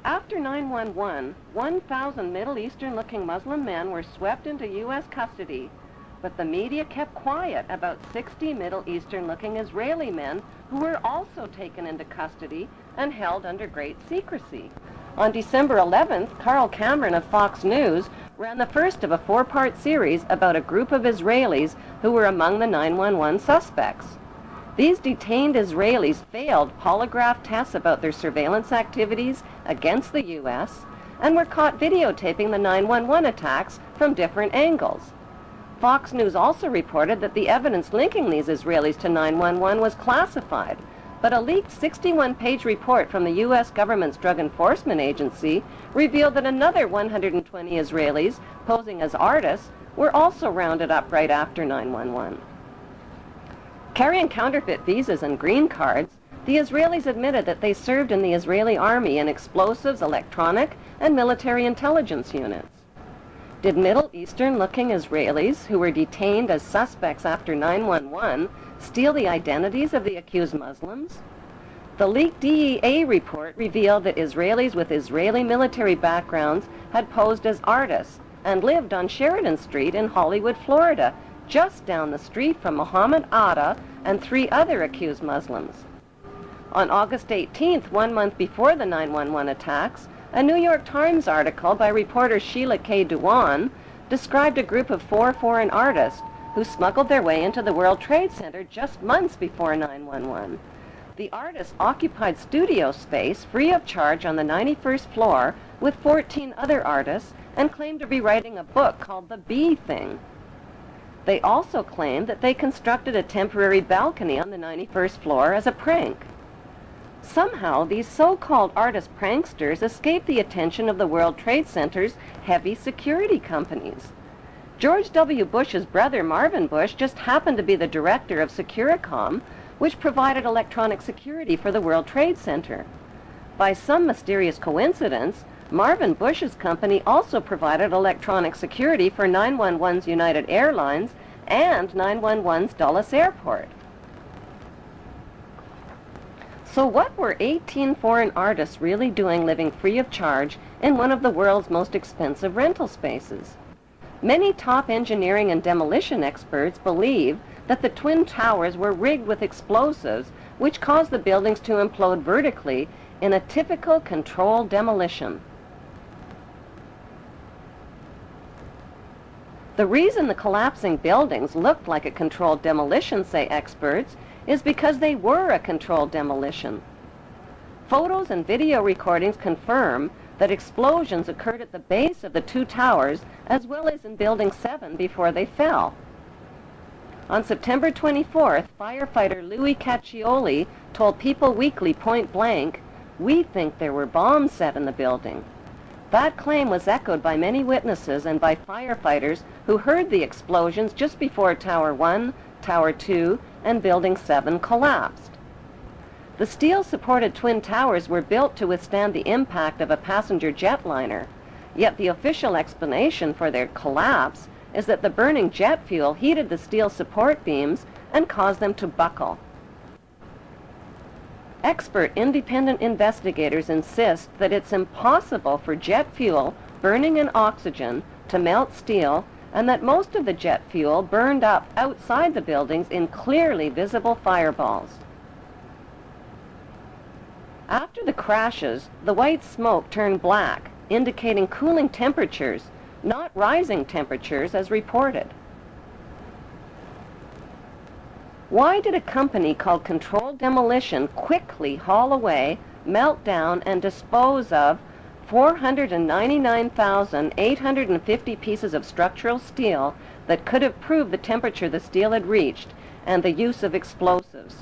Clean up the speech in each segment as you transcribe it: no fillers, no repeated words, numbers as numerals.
After 9/11, 1,000 Middle Eastern-looking Muslim men were swept into U.S. custody, but the media kept quiet about 60 Middle Eastern-looking Israeli men who were also taken into custody and held under great secrecy. On December 11th, Carl Cameron of Fox News ran the first of a 4-part series about a group of Israelis who were among the 9/11 suspects. These detained Israelis failed polygraph tests about their surveillance activities against the U.S. and were caught videotaping the 9/11 attacks from different angles. Fox News also reported that the evidence linking these Israelis to 9/11 was classified, but a leaked 61-page report from the U.S. government's Drug Enforcement Agency revealed that another 120 Israelis, posing as artists, were also rounded up right after 9/11. Carrying counterfeit visas and green cards, the Israelis admitted that they served in the Israeli army in explosives, electronic, and military intelligence units. Did Middle Eastern-looking Israelis who were detained as suspects after 9/11 steal the identities of the accused Muslims? The leaked DEA report revealed that Israelis with Israeli military backgrounds had posed as artists and lived on Sheridan Street in Hollywood, Florida, just down the street from Mohammed Atta and 3 other accused Muslims. On August 18th, 1 month before the 9/11 attacks, a New York Times article by reporter Sheila K. Dewan described a group of 4 foreign artists who smuggled their way into the World Trade Center just months before 9/11. The artists occupied studio space free of charge on the 91st floor with 14 other artists and claimed to be writing a book called The Bee Thing. They also claimed that they constructed a temporary balcony on the 91st floor as a prank. Somehow, these so-called artist pranksters escaped the attention of the World Trade Center's heavy security companies. George W. Bush's brother, Marvin Bush, just happened to be the director of Securicom, which provided electronic security for the World Trade Center. By some mysterious coincidence, Marvin Bush's company also provided electronic security for 911's United Airlines and 911's Dulles Airport. So what were 18 foreign artists really doing living free of charge in one of the world's most expensive rental spaces? Many top engineering and demolition experts believe that the Twin Towers were rigged with explosives which caused the buildings to implode vertically in a typical controlled demolition. The reason the collapsing buildings looked like a controlled demolition, say experts, is because they were a controlled demolition. Photos and video recordings confirm that explosions occurred at the base of the 2 towers as well as in Building 7 before they fell. On September 24th, firefighter Louis Caccioli told People Weekly point blank, "We think there were bombs set in the building." That claim was echoed by many witnesses and by firefighters who heard the explosions just before Tower 1, Tower 2, and Building 7 collapsed. The steel-supported Twin Towers were built to withstand the impact of a passenger jetliner, yet the official explanation for their collapse is that the burning jet fuel heated the steel support beams and caused them to buckle. Expert independent investigators insist that it's impossible for jet fuel burning in oxygen to melt steel, and that most of the jet fuel burned up outside the buildings in clearly visible fireballs. After the crashes, the white smoke turned black, indicating cooling temperatures, not rising temperatures as reported. Why did a company called Controlled Demolition quickly haul away, melt down, and dispose of 499,850 pieces of structural steel that could have proved the temperature the steel had reached and the use of explosives?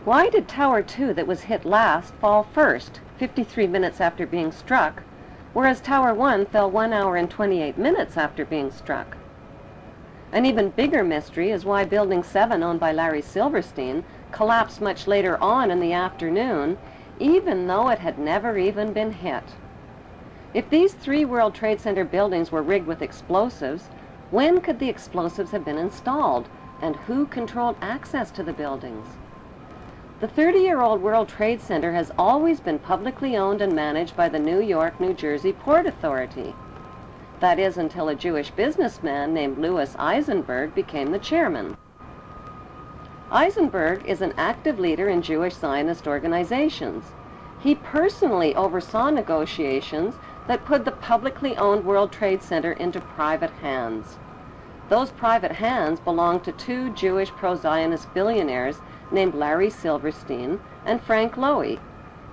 Why did Tower 2 that was hit last fall first, 53 minutes after being struck, whereas Tower 1 fell 1 hour and 28 minutes after being struck? An even bigger mystery is why Building 7, owned by Larry Silverstein, collapsed much later on in the afternoon, even though it had never even been hit. If these 3 World Trade Center buildings were rigged with explosives, when could the explosives have been installed, and who controlled access to the buildings? The 30-year-old World Trade Center has always been publicly owned and managed by the New York, New Jersey Port Authority. That is, until a Jewish businessman named Louis Eisenberg became the chairman. Eisenberg is an active leader in Jewish Zionist organizations. He personally oversaw negotiations that put the publicly owned World Trade Center into private hands. Those private hands belonged to two Jewish pro-Zionist billionaires named Larry Silverstein and Frank Lowy,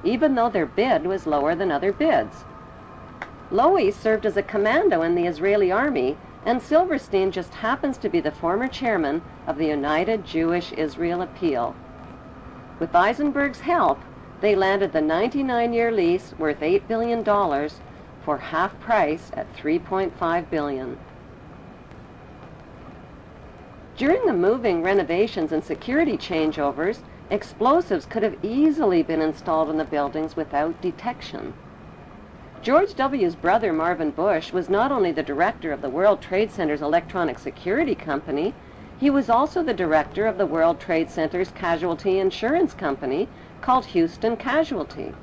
even though their bid was lower than other bids. Lowy served as a commando in the Israeli army, and Silverstein just happens to be the former chairman of the United Jewish Israel Appeal. With Eisenberg's help, they landed the 99-year lease worth $8 billion for half price at $3.5 billion. During the moving, renovations, and security changeovers, explosives could have easily been installed in the buildings without detection. George W.'s brother, Marvin Bush, was not only the director of the World Trade Center's electronic security company, he was also the director of the World Trade Center's casualty insurance company called Houston Casualty.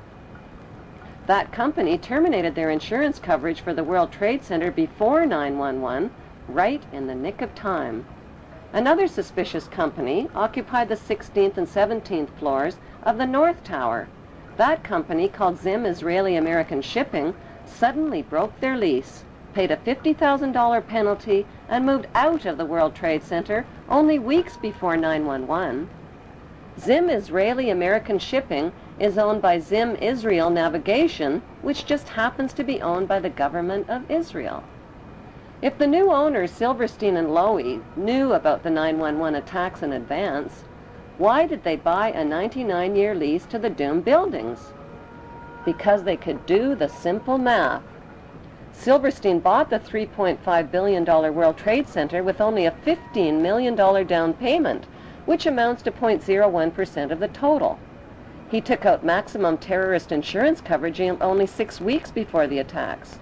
That company terminated their insurance coverage for the World Trade Center before 9/11, right in the nick of time. Another suspicious company occupied the 16th and 17th floors of the North Tower. That company, called Zim Israeli American Shipping, suddenly broke their lease, paid a $50,000 penalty, and moved out of the World Trade Center only weeks before 9/11. Zim Israeli American Shipping is owned by Zim Israel Navigation, which just happens to be owned by the government of Israel. If the new owners, Silverstein and Lowy, knew about the 9/11 attacks in advance, why did they buy a 99-year lease to the doomed buildings? Because they could do the simple math. Silverstein bought the $3.5 billion World Trade Center with only a $15 million down payment, which amounts to 0.01% of the total. He took out maximum terrorist insurance coverage only 6 weeks before the attacks.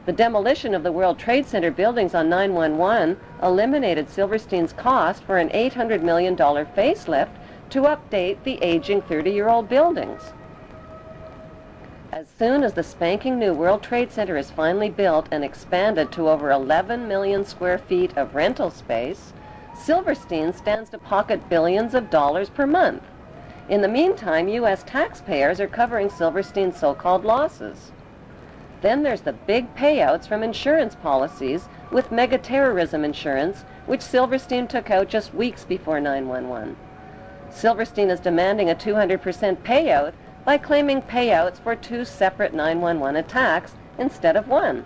The demolition of the World Trade Center buildings on 9/11 eliminated Silverstein's cost for an $800 million facelift to update the aging 30-year-old buildings. As soon as the spanking new World Trade Center is finally built and expanded to over 11 million square feet of rental space, Silverstein stands to pocket billions of dollars per month. In the meantime, U.S. taxpayers are covering Silverstein's so-called losses. Then there's the big payouts from insurance policies with mega-terrorism insurance, which Silverstein took out just weeks before 9/11. Silverstein is demanding a 200% payout by claiming payouts for 2 separate 9/11 attacks instead of one.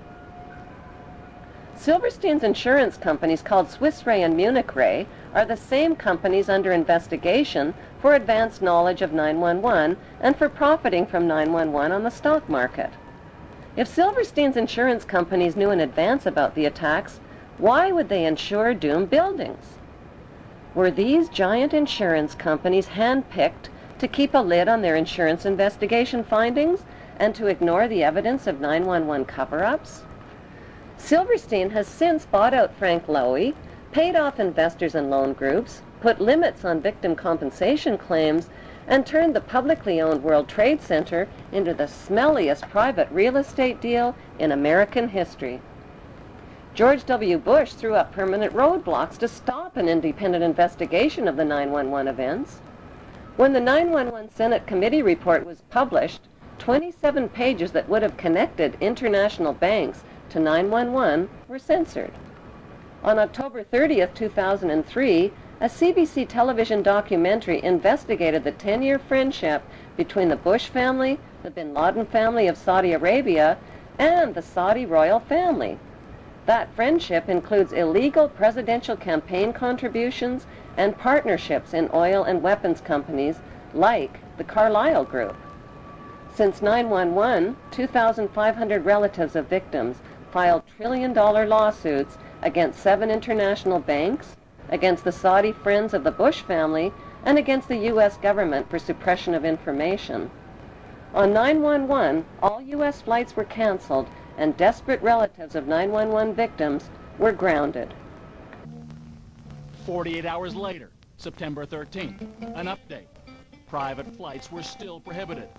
Silverstein's insurance companies, called Swiss Re and Munich Re, are the same companies under investigation for advanced knowledge of 9/11 and for profiting from 9/11 on the stock market. If Silverstein's insurance companies knew in advance about the attacks, why would they insure doomed buildings? Were these giant insurance companies handpicked to keep a lid on their insurance investigation findings and to ignore the evidence of 9/11 cover-ups? Silverstein has since bought out Frank Lowy, paid off investors and loan groups, put limits on victim compensation claims, and turned the publicly owned World Trade Center into the smelliest private real estate deal in American history. George W. Bush threw up permanent roadblocks to stop an independent investigation of the 9/11 events. When the 9/11 Senate Committee report was published, 27 pages that would have connected international banks to 9/11 were censored. On October 30th, 2003, a CBC television documentary investigated the 10-year friendship between the Bush family, the bin Laden family of Saudi Arabia, and the Saudi royal family. That friendship includes illegal presidential campaign contributions and partnerships in oil and weapons companies like the Carlyle Group. Since 9/11, 2,500 relatives of victims filed trillion-dollar lawsuits against 7 international banks, against the Saudi friends of the Bush family, and against the U.S. government for suppression of information. On 9/11, all U.S. flights were canceled, and desperate relatives of 9/11 victims were grounded. 48 hours later, September 13th, an update. Private flights were still prohibited.